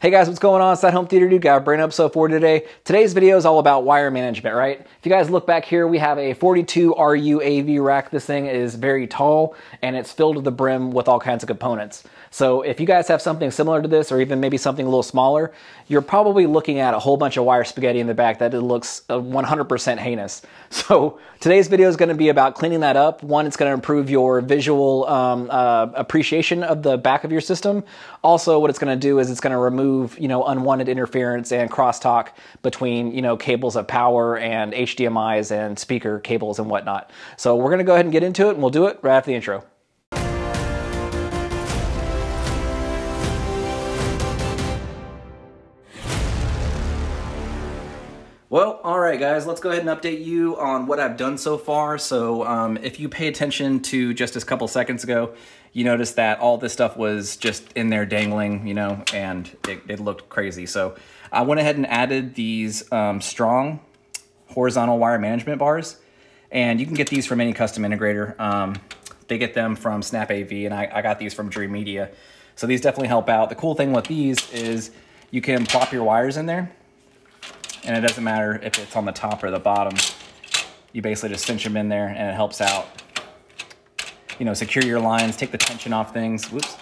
Hey guys, what's going on? It's that home theater dude. Got a brand new episode for today. Today's video is all about wire management, right? If you guys look back here, we have a 42 RU AV rack. This thing is very tall and it's filled to the brim with all kinds of components. So if you guys have something similar to this, or even maybe something a little smaller, you're probably looking at a whole bunch of wire spaghetti in the back that it looks 100% heinous. So today's video is going to be about cleaning that up. One, it's going to improve your visual appreciation of the back of your system. Also, what it's going to do is it's going to remove, unwanted interference and crosstalk between, cables of power and HDMIs and speaker cables and whatnot. So we're going to go ahead and get into it, and we'll do it right after the intro. Well, all right, guys, let's go ahead and update you on what I've done so far. So if you pay attention to just a couple seconds ago, you noticed that all this stuff was just in there dangling, and it looked crazy. So I went ahead and added these strong horizontal wire management bars, and you can get these from any custom integrator. They get them from Snap AV, and I got these from Dream Media. So these definitely help out. The cool thing with these is you can plop your wires in there, and it doesn't matter if it's on the top or the bottom. You basically just cinch them in there, and it helps out, secure your lines, take the tension off things. Whoops.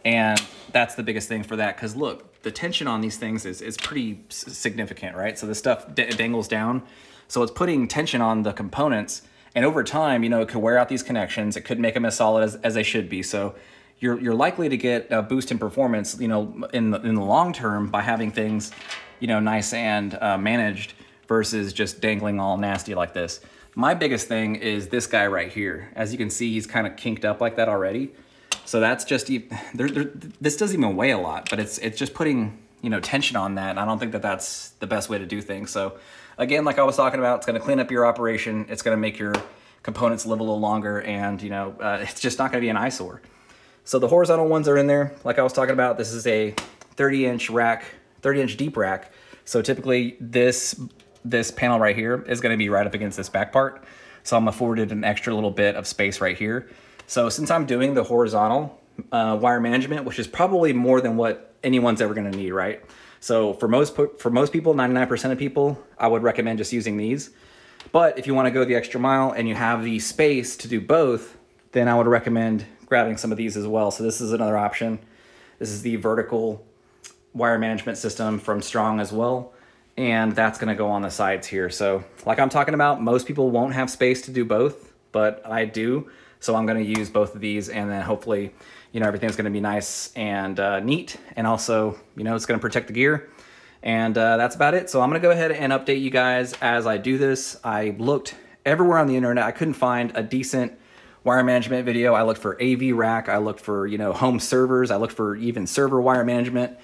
And that's the biggest thing for that, because look, the tension on these things is pretty significant, right? So this stuff dangles down, so it's putting tension on the components, and over time, it could wear out these connections. It could make them as solid as they should be. So you're likely to get a boost in performance, in the long term by having things nice and managed versus just dangling all nasty like this. My biggest thing is this guy right here. As you can see, he's kind of kinked up like that already. So that's just, this doesn't even weigh a lot, but it's just putting, tension on that. And I don't think that that's the best way to do things. So again, like I was talking about, it's going to clean up your operation. It's going to make your components live a little longer, and it's just not going to be an eyesore. So the horizontal ones are in there. Like I was talking about, this is a 30-inch rack, 30-inch deep rack. So typically this panel right here is going to be right up against this back part. So I'm afforded an extra little bit of space right here. So since I'm doing the horizontal wire management, which is probably more than what anyone's ever going to need, right? So for most people, 99% of people, I would recommend just using these. But if you want to go the extra mile and you have the space to do both, then I would recommend grabbing some of these as well. So this is another option. This is the vertical wire management system from Strong as well, and that's going to go on the sides here. So like I'm talking about, most people won't have space to do both, but I do. So I'm going to use both of these, and then hopefully everything's going to be nice and neat, and also it's going to protect the gear, and that's about it. So I'm going to go ahead and update you guys as I do this. I looked everywhere on the internet. I couldn't find a decent wire management video. I looked for AV rack, I looked for home servers, I looked for even server wire management.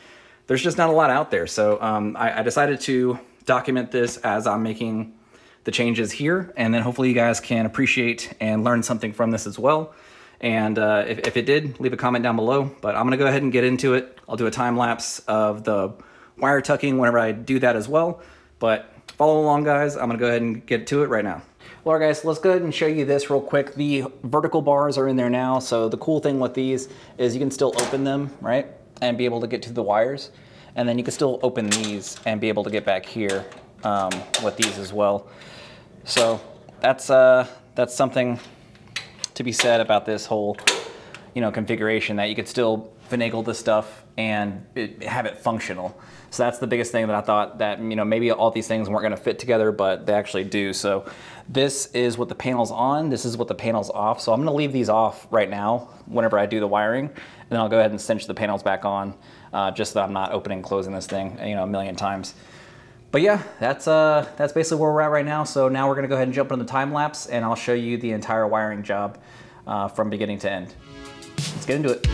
There's just not a lot out there. So I decided to document this as I'm making the changes here, and then hopefully you guys can appreciate and learn something from this as well. And if it did, leave a comment down below. But I'm gonna go ahead and get into it. I'll do a time lapse of the wire tucking whenever I do that as well. But follow along, guys. I'm gonna go ahead and get to it right now. Well, all right, guys, let's go ahead and show you this real quick. The vertical bars are in there now. So the cool thing with these is you can still open them, right? And be able to get to the wires. And then you can still open these and be able to get back here with these as well. So that's something to be said about this whole, configuration, that you could still finagle this stuff and have it functional. So that's the biggest thing that I thought, that maybe all these things weren't going to fit together, but they actually do. So this is what the panel's on. This is what the panel's off. So I'm going to leave these off right now whenever I do the wiring, and then I'll go ahead and cinch the panels back on, just so that I'm not opening and closing this thing a million times. But yeah, that's basically where we're at right now. So now we're going to go ahead and jump into the time lapse, and I'll show you the entire wiring job from beginning to end. Let's get into it.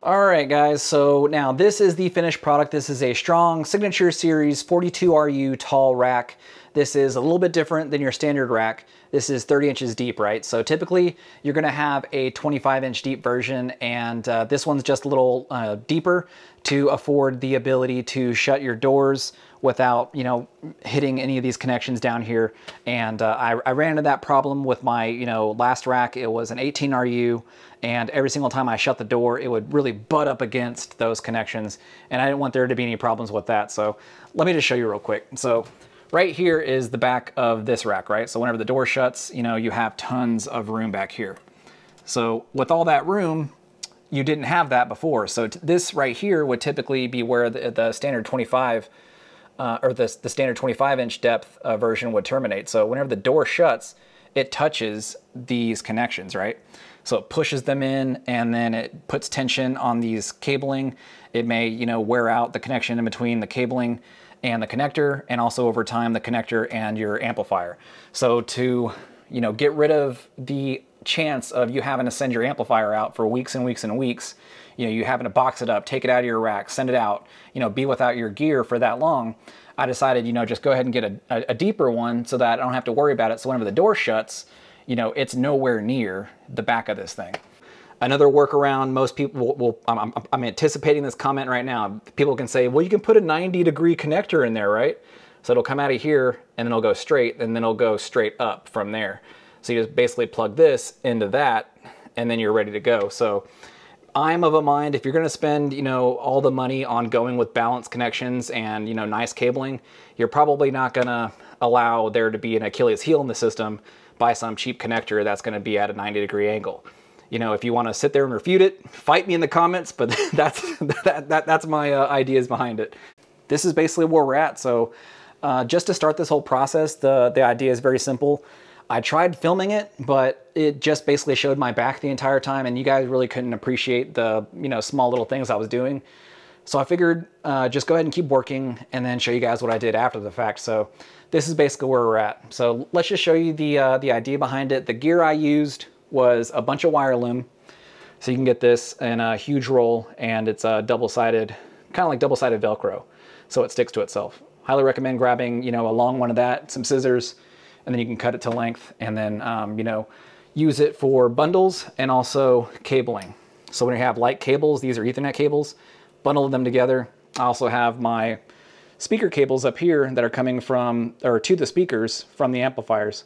All right, guys, so now this is the finished product. This is a Strong Signature Series 42 RU tall rack. This is a little bit different than your standard rack. This is 30 inches deep, right? So typically you're gonna have a 25-inch deep version, and this one's just a little deeper to afford the ability to shut your doors without, you know, hitting any of these connections down here. And I ran into that problem with my, you know, last rack. It was an 18 RU, and every single time I shut the door, it would really butt up against those connections, and I didn't want there to be any problems with that. So let me just show you real quick. So right here is the back of this rack, right? So whenever the door shuts, you know, you have tons of room back here. So with all that room, you didn't have that before. So this right here would typically be where the standard 25 or the standard 25-inch depth version would terminate. So whenever the door shuts, it touches these connections, right? So it pushes them in, and then it puts tension on these cabling. It may, you know, wear out the connection in between the cabling and the connector, and also over time the connector and your amplifier. So to, you know, get rid of the chance of you having to send your amplifier out for weeks and weeks and weeks, you know, you having to box it up, take it out of your rack, send it out, you know, be without your gear for that long, I decided, you know, just go ahead and get a deeper one so that I don't have to worry about it. So whenever the door shuts, you know, it's nowhere near the back of this thing. Another workaround, most people will I'm anticipating this comment right now. People can say, well, you can put a 90-degree connector in there, right? So it'll come out of here, and then it'll go straight, and then it'll go straight up from there. So you just basically plug this into that, and then you're ready to go. So I'm of a mind, if you're gonna spend, you know, all the money on going with balanced connections and, you know, nice cabling, you're probably not gonna allow there to be an Achilles heel in the system by some cheap connector that's gonna be at a 90-degree angle. You know, if you wanna sit there and refute it, fight me in the comments, but that's my ideas behind it. This is basically where we're at. So just to start this whole process, the idea is very simple. I tried filming it, but it just basically showed my back the entire time, and you guys really couldn't appreciate the, you know, small little things I was doing. So I figured just go ahead and keep working and then show you guys what I did after the fact. So this is basically where we're at. So let's just show you the idea behind it. The gear I used was a bunch of wire loom. So you can get this in a huge roll, and it's a double-sided, kind of like double-sided Velcro. So it sticks to itself. Highly recommend grabbing, you know, a long one of that, some scissors, and then you can cut it to length, and then, you know, use it for bundles and also cabling. So when you have light cables, these are Ethernet cables, bundle them together. I also have my speaker cables up here that are coming from, or to the speakers from the amplifiers,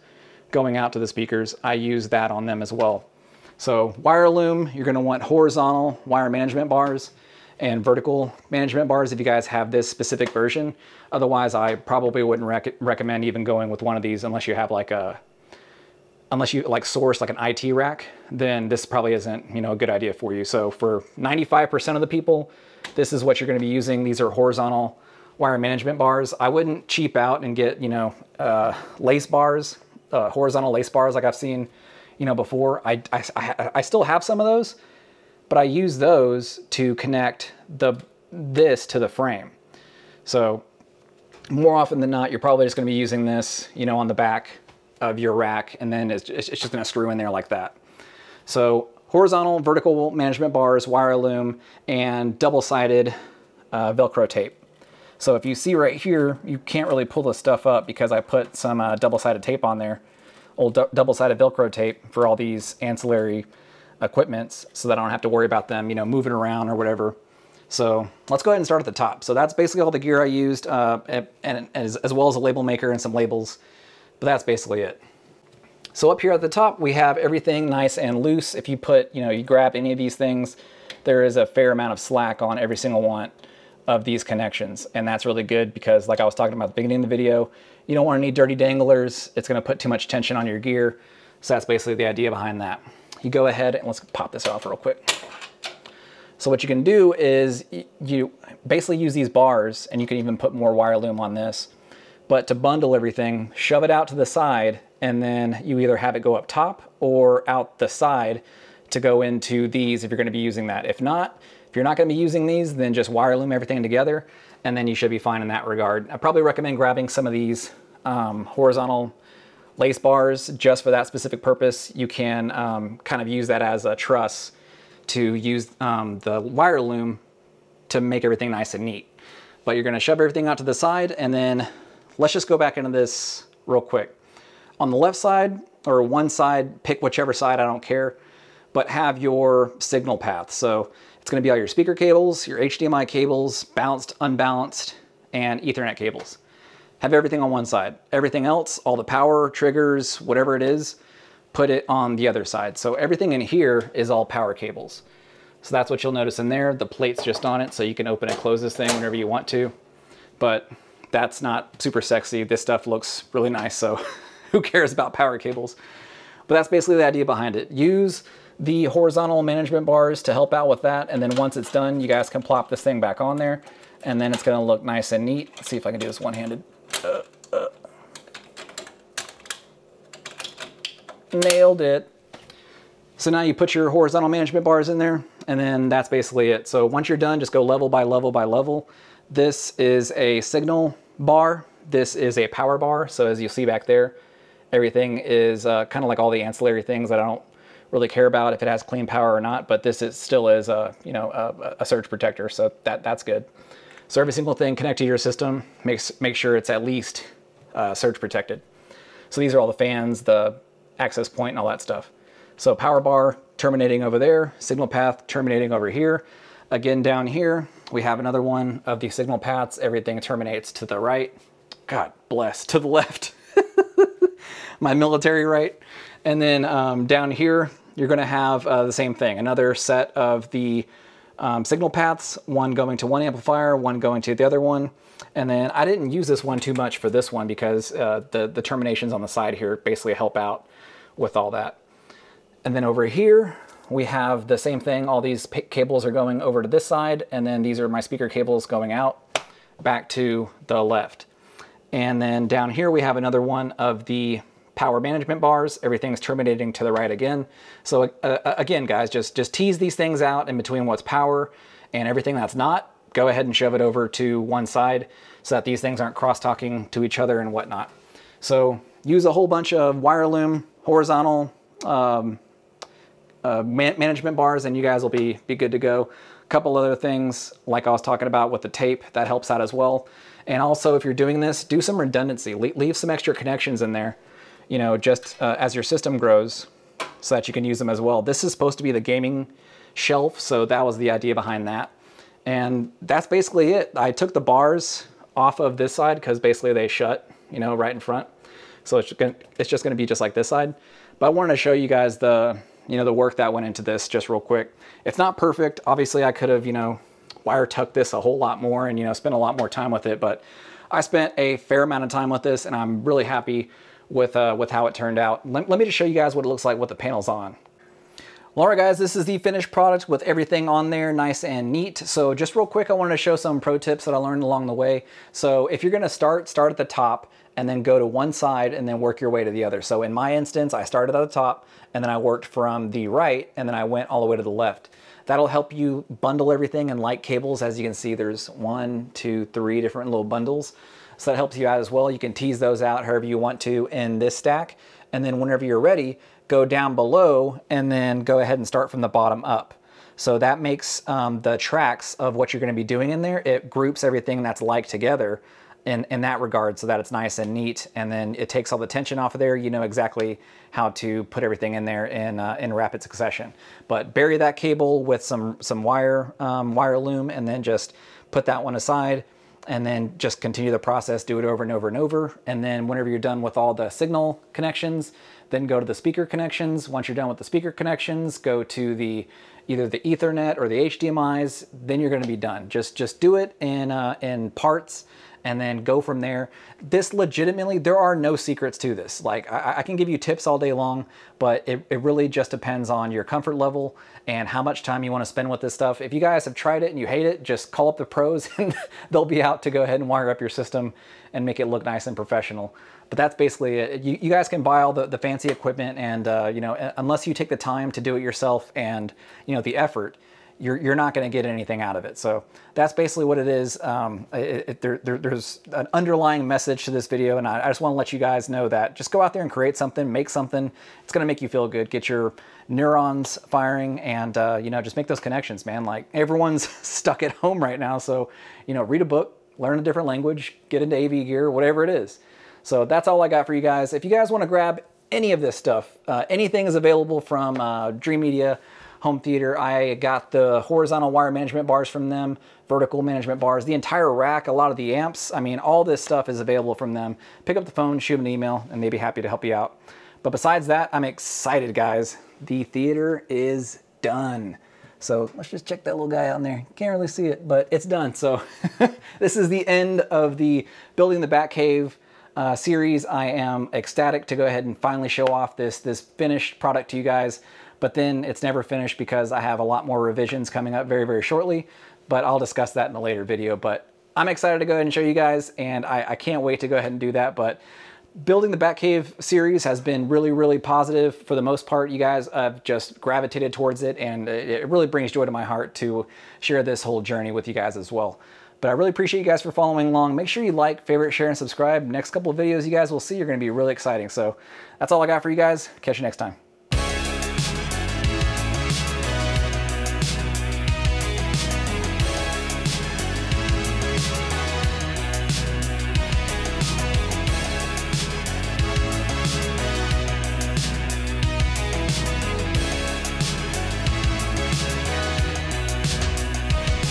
going out to the speakers. I use that on them as well. So wire loom, you're gonna want horizontal wire management bars and vertical management bars if you guys have this specific version. Otherwise, I probably wouldn't recommend even going with one of these unless you have like unless you like source like an IT rack, then this probably isn't, you know, a good idea for you. So for 95% of the people, this is what you're gonna be using. These are horizontal wire management bars. I wouldn't cheap out and get, you know, lace bars, horizontal lace bars like I've seen, you know, before. I still have some of those, but I use those to connect this to the frame. So more often than not, you're probably just gonna be using this, you know, on the back of your rack, and then it's just gonna screw in there like that. So horizontal, vertical management bars, wire loom, and double-sided Velcro tape. So if you see right here, you can't really pull this stuff up because I put some double-sided tape on there, old double-sided Velcro tape for all these ancillary equipments, so that I don't have to worry about them, you know, moving around or whatever. So let's go ahead and start at the top. So that's basically all the gear I used, and as well as a label maker and some labels, but that's basically it. So up here at the top, we have everything nice and loose. If you put, you know, you grab any of these things, there is a fair amount of slack on every single one of these connections, and that's really good because, like I was talking about at the beginning of the video, you don't want any dirty danglers. It's going to put too much tension on your gear. So that's basically the idea behind that. You go ahead and let's pop this off real quick. So what you can do is you basically use these bars, and you can even put more wire loom on this, but to bundle everything, shove it out to the side, and then you either have it go up top or out the side to go into these if you're going to be using that. If not, if you're not going to be using these, then just wire loom everything together, and then you should be fine in that regard. I probably recommend grabbing some of these horizontal lace bars just for that specific purpose. You can kind of use that as a truss to use the wire loom to make everything nice and neat. But you're going to shove everything out to the side, and then let's just go back into this real quick. On the left side, or one side, pick whichever side, I don't care, but have your signal path. So it's going to be all your speaker cables, your HDMI cables, balanced, unbalanced, and Ethernet cables. Have everything on one side. Everything else, all the power, triggers, whatever it is, put it on the other side. So everything in here is all power cables. So that's what you'll notice in there. The plate's just on it, so you can open and close this thing whenever you want to. But that's not super sexy. This stuff looks really nice, so who cares about power cables? But that's basically the idea behind it. Use the horizontal management bars to help out with that, and then once it's done, you guys can plop this thing back on there, and then it's gonna look nice and neat. Let's see if I can do this one-handed. Nailed it. So now you put your horizontal management bars in there, and then that's basically it. So once you're done, just go level by level by level. This is a signal bar. This is a power bar. So as you see back there, everything is kind of like all the ancillary things that I don't really care about if it has clean power or not, but this is still is a, you know, a surge protector, so that's good. So every single thing connected to your system, make sure it's at least surge protected. So these are all the fans, the access point, and all that stuff. So power bar terminating over there, signal path terminating over here. Again, down here, we have another one of the signal paths. Everything terminates to the right. God bless, to the left. My military right. And then down here, you're gonna have the same thing. Another set of the signal paths, one going to one amplifier, one going to the other one. And then I didn't use this one too much for this one because the terminations on the side here basically help out with all that. And then over here, we have the same thing. All these cables are going over to this side, and then these are my speaker cables going out back to the left. And then down here, we have another one of the power management bars. Everything's terminating to the right again. So again, guys, just tease these things out in between what's power and everything that's not. Go ahead and shove it over to one side so that these things aren't cross-talking to each other and whatnot. So use a whole bunch of wire loom, horizontal management bars, and you guys will be good to go. A couple other things, like I was talking about with the tape, that helps out as well. And also, if you're doing this, do some redundancy. Leave some extra connections in there, you know, just as your system grows, so that you can use them as well. This is supposed to be the gaming shelf, so that was the idea behind that. And that's basically it. I took the bars off of this side because basically they shut, you know, right in front. So it's just gonna be just like this side. But I wanted to show you guys the, you know, the work that went into this just real quick. It's not perfect. Obviously I could have, you know, wire tucked this a whole lot more and, you know, spent a lot more time with it, but I spent a fair amount of time with this, and I'm really happy with how it turned out. Let me just show you guys what it looks like with the panels on. Well, all right, guys, this is the finished product with everything on there nice and neat. So just real quick, I wanted to show some pro tips that I learned along the way. So if you're gonna start at the top and then go to one side and then work your way to the other. So in my instance, I started at the top and then I worked from the right and then I went all the way to the left. That'll help you bundle everything in light cables. As you can see, there's 1, 2, 3 different little bundles. So that helps you out as well. You can tease those out however you want to in this stack. And then whenever you're ready, go down below and then go ahead and start from the bottom up. So that makes the tracks of what you're gonna be doing in there, it groups everything that's like together in that regard so that it's nice and neat, and then it takes all the tension off of there. You know exactly how to put everything in there in rapid succession. But bury that cable with some wire loom, and then just put that one aside, and then just continue the process, do it over and over and over. And then whenever you're done with all the signal connections, then go to the speaker connections. Once you're done with the speaker connections, go to either the Ethernet or the HDMIs, then you're gonna be done. Just do it in parts, and then go from there. This legitimately, there are no secrets to this. Like, I can give you tips all day long, but it really just depends on your comfort level and how much time you want to spend with this stuff. If you guys have tried it and you hate it, just call up the pros and they'll be out to go ahead and wire up your system and make it look nice and professional. But that's basically it. You guys can buy all the fancy equipment, and you know, unless you take the time to do it yourself and, you know, the effort, you're not going to get anything out of it. So that's basically what it is. There's an underlying message to this video, and I just want to let you guys know that just go out there and create something, make something. It's going to make you feel good, get your neurons firing, and you know, just make those connections, man. Like, everyone's stuck at home right now, so you know, read a book, learn a different language, get into AV gear, whatever it is. So that's all I got for you guys. If you guys want to grab any of this stuff, anything is available from Dream Media Home Theater. I got the horizontal wire management bars from them, vertical management bars, the entire rack, a lot of the amps. I mean, all this stuff is available from them. Pick up the phone, shoot them an email, and they'd be happy to help you out. But besides that, I'm excited, guys. The theater is done. So let's just check that little guy out in there. Can't really see it, but it's done. So this is the end of the Building the Batcave series. I am ecstatic to go ahead and finally show off this finished product to you guys. But then it's never finished because I have a lot more revisions coming up very, very shortly. But I'll discuss that in a later video. But I'm excited to go ahead and show you guys, and I can't wait to go ahead and do that. But Building the Batcave series has been really, really positive for the most part. You guys have just gravitated towards it, and it really brings joy to my heart to share this whole journey with you guys as well. But I really appreciate you guys for following along. Make sure you like, favorite, share, and subscribe. Next couple of videos you guys will see are going to be really exciting. So that's all I got for you guys. Catch you next time.